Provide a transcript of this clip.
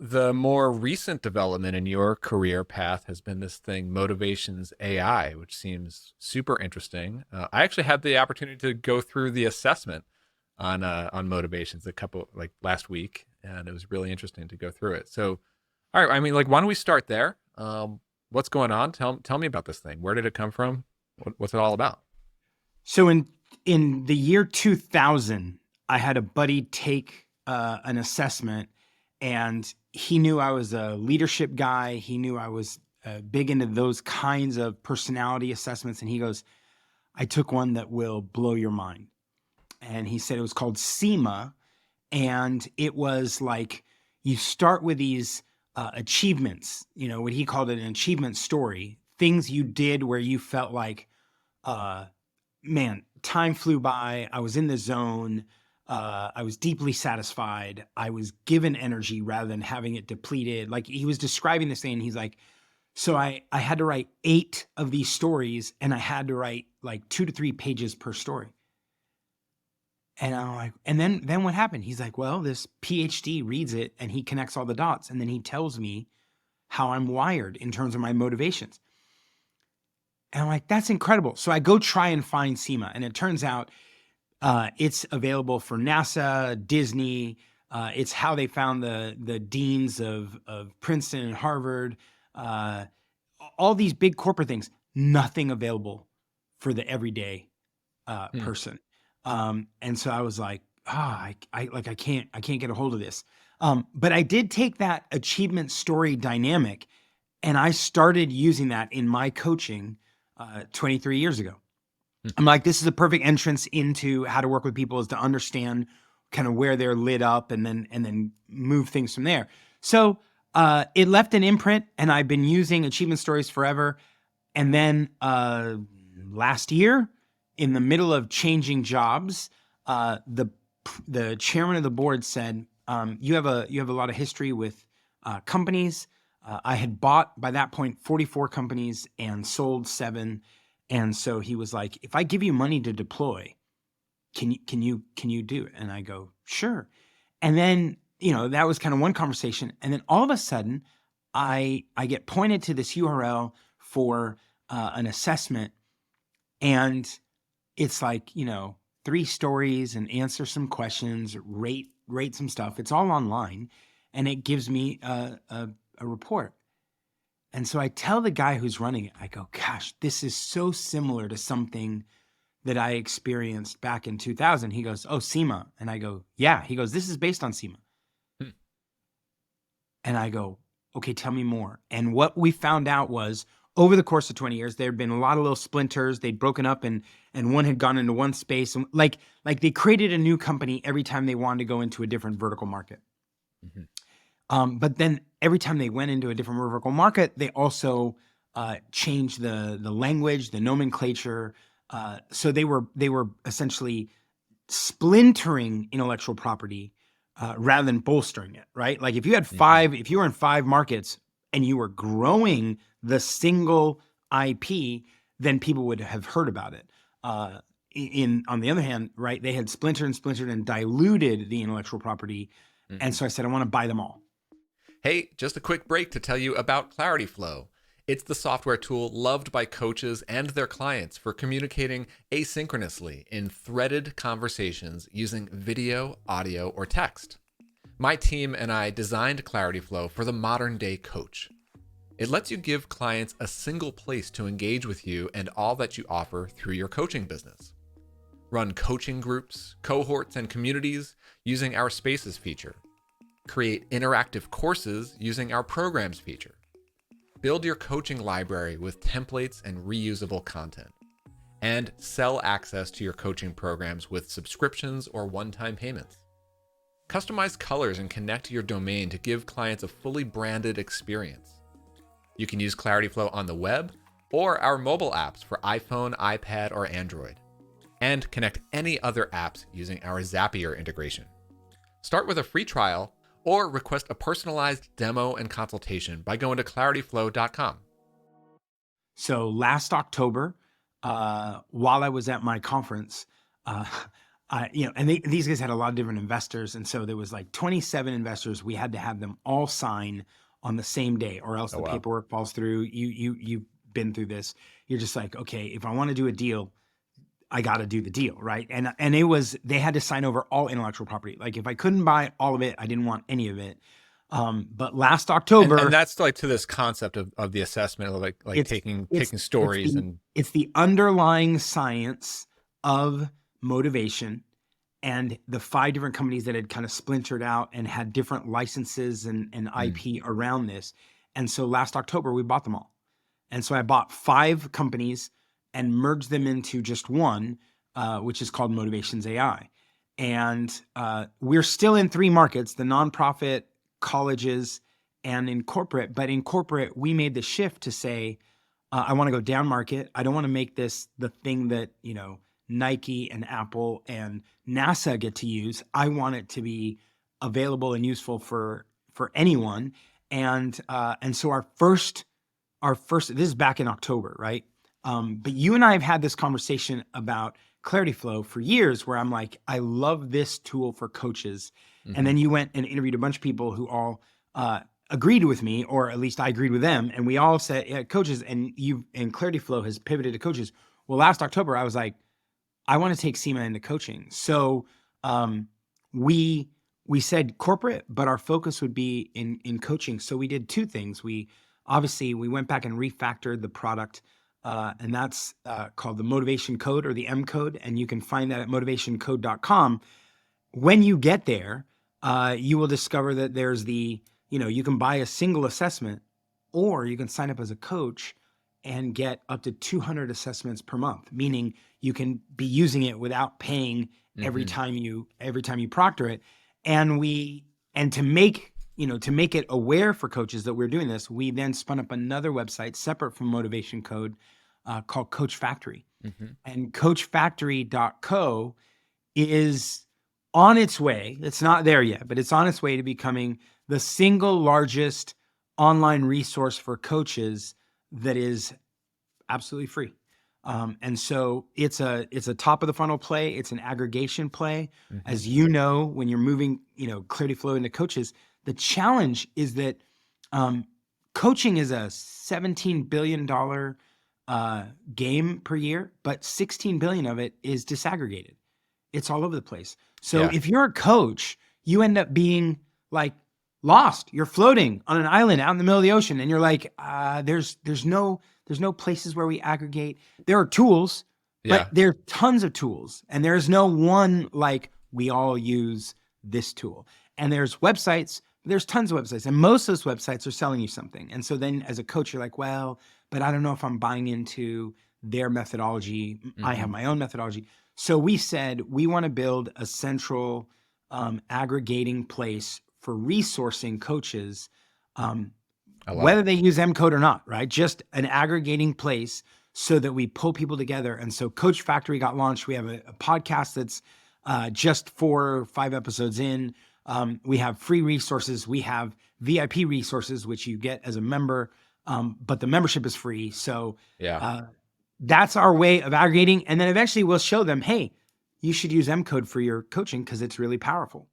the more recent development in your career path has been this thing, Motivations AI, which seems super interesting. I actually had the opportunity to go through the assessment on motivations a couple like last week, and it was really interesting to go through it. So, all right, I mean, like, why don't we start there? What's going on? Tell me about this thing. Where did it come from? What's it all about? So in the year 2000, I had a buddy take an assessment, and he knew I was a leadership guy. He knew I was big into those kinds of personality assessments, and he goes, "I took one that will blow your mind." And he said it was called SIMA, and it was like you start with these achievements. You know what he called it, an achievement story, things you did where you felt like. Uh, Man, time flew by. I was in the zone. I was deeply satisfied. I was given energy rather than having it depleted. Like he was describing this thing, and he's like, so I had to write 8 of these stories, and I had to write like 2 to 3 pages per story. And I'm like, and then what happened? He's like, well, this PhD reads it and he connects all the dots, and then he tells me how I'm wired in terms of my motivations. And I'm like, that's incredible. So I go try and find SEMA, and it turns out it's available for NASA, Disney. It's how they found the deans of Princeton and Harvard. Uh, all these big corporate things. Nothing available for the everyday Hmm. person. And so I was like, I can't get a hold of this. But I did take that achievement story dynamic, and I started using that in my coaching 23 years ago. Hmm. I'm like, this is a perfect entrance into how to work with people, is to understand kind of where they're lit up, and then move things from there. So it left an imprint, and I've been using achievement stories forever. And then last year, in the middle of changing jobs, the chairman of the board said, "You have a lot of history with companies." I had bought by that point 44 companies and sold 7, and so he was like, "If I give you money to deploy, can you do it?" And I go, "Sure." And then that was kind of one conversation, and then all of a sudden, I get pointed to this URL for an assessment, and it's like 3 stories and answer some questions, rate some stuff. It's all online, and it gives me a report. And so I tell the guy who's running it, I go, "Gosh, this is so similar to something that I experienced back in 2000." He goes, "Oh, SEMA." And I go, "Yeah." He goes, "This is based on SEMA." Hmm. And I go, "Okay, tell me more." And what we found out was, over the course of 20 years, there had been a lot of little splinters. They'd broken up, and one had gone into one space. And like they created a new company every time they wanted to go into a different vertical market. Mhm. But then every time they went into a different vertical market, they also changed the language, the nomenclature. So they were essentially splintering intellectual property rather than bolstering it, right? Like if you had Mhm. if you were in 5 markets and you were growing the single IP, then people would have heard about it. On the other hand, right, they had splintered and diluted the intellectual property. And Mhm. so I said, I want to buy them all. Hey, just a quick break to tell you about Clarityflow. It's the software tool loved by coaches and their clients for communicating asynchronously in threaded conversations using video, audio, or text. My team and I designed Clarityflow for the modern day coach. It lets you give clients a single place to engage with you and all that you offer through your coaching business. Run coaching groups, cohorts, and communities using our Spaces feature. Create interactive courses using our Programs feature. Build your coaching library with templates and reusable content. And sell access to your coaching programs with subscriptions or one-time payments. Customize colors and connect to your domain to give clients a fully branded experience. You can use Clarityflow on the web or our mobile apps for iPhone, iPad, or Android. And connect any other apps using our Zapier integration. Start with a free trial or request a personalized demo and consultation by going to clarityflow.com. So last October, while I was at my conference, uh, And these guys had a lot of different investors. And so there was like 27 investors. We had to have them all sign on the same day, or else Oh, the wow. paperwork falls through. You've been through this. You're just like, okay, if I want to do a deal, I got to do the deal, right? And they had to sign over all intellectual property. Like if I couldn't buy all of it, I didn't want any of it. But last And October, that's like to this concept of the assessment, of like it's taking it's it's stories the and it's the underlying science of motivation, and the 5 different companies that had kind of splintered out and had different licenses and mm, IP around this. And so last October we bought them all. And so I bought 5 companies and merged them into just one, which is called Motivations AI. And we're still in 3 markets: the nonprofit, colleges, and in corporate. But in corporate, we made the shift to say, I want to go down market. I don't want to make this the thing that, Nike and Apple and NASA get to use. I want it to be available and useful for anyone. And so our first this is back in October, right? But you and I have had this conversation about Clarityflow for years, where I'm like, I love this tool for coaches. And hmm then you went and interviewed a bunch of people who all agreed with me, or at least I agreed with them, and we all said, yeah, coaches. And Clarityflow has pivoted to coaches. Well, last October I was like, I want to take SIMA into coaching. So um, we we said corporate, but our focus would be in coaching. So we did 2 things. We went back and refactored the product, and that's called the Motivation Code, or the M Code, and you can find that at motivationcode.com. When you get there, you will discover that you can buy a single assessment, or you can sign up as a coach and get up to 200 assessments per month, meaning you can be using it without paying every hmm time you proctor it. And to make it aware for coaches that we're doing this, we then spun up another website separate from Motivation Code, called Coach Factory. hmm And coachfactory.co is on its way. It's not there yet, but it's on its way to becoming the single largest online resource for coaches that is absolutely free. And so it's a top of the funnel play. It's an aggregation play. hmm As you know, when you're moving, Clarityflow into coaches, the challenge is that um, coaching is a $17 billion game per year, but 16 billion of it is disaggregated. It's all over the place. So Yeah. if you're a coach, you end up being like lost. You're floating on an island out in the middle of the ocean, and you're like, there's no places where we aggregate. There are tools, but Yeah. there are tons of tools, and there's no one like we all use this tool. And there's websites. There's tons of websites, and most of those websites are selling you something. And so then, as a coach, you're like, well, but I don't know if I'm buying into their methodology. I have hmm my own methodology. So we said we want to build a central aggregating place for resourcing coaches, um, I love whether it. they use M Code or not, right? Just an aggregating place so that we pull people together. And so Coach Factory got launched. We have a podcast that's just 4 or 5 episodes in. We have free resources. We have VIP resources, which you get as a member, but the membership is free. So Yeah. uh, that's our way of aggregating. And then eventually we'll show them, hey, you should use M Code for your coaching because it's really powerful.